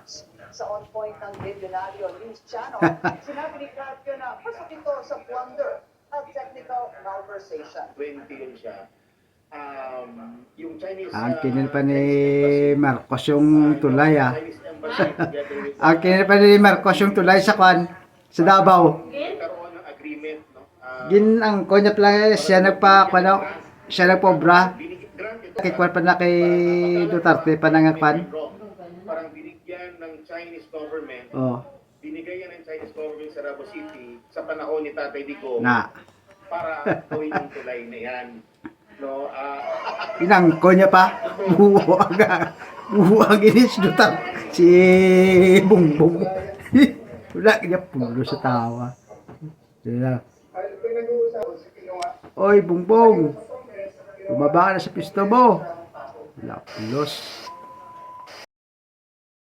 Remarks sa On Point ng Regionalyo News Channel, sinabi ni Carpio na pasok ito sa plunder at technical malversation. 20 yun siya. Yung Chinese... Ang kinil pa ni Marcos yung tulay Ang kinil pa ni Marcos yung tulay sa kwan, sa Davao. Nagkaroon ng agreement, no? Ang kunya pala siya siya nagpobra. Kikwan pa na kay Duterte pa nangakpan. Parang binigyan ng Chinese government, binigay yan ng Chinese government sa Davao City sa panahon ni Tatay Digong para gawin yung tulay na yan. No, Inangko niya pa. Buwag ini si Duterte. Si Bongbong. Wala niya pulo sa tawa. Sila. Oy, Bongbong. Bumaba ka na sa pisto mo. Wala pulos.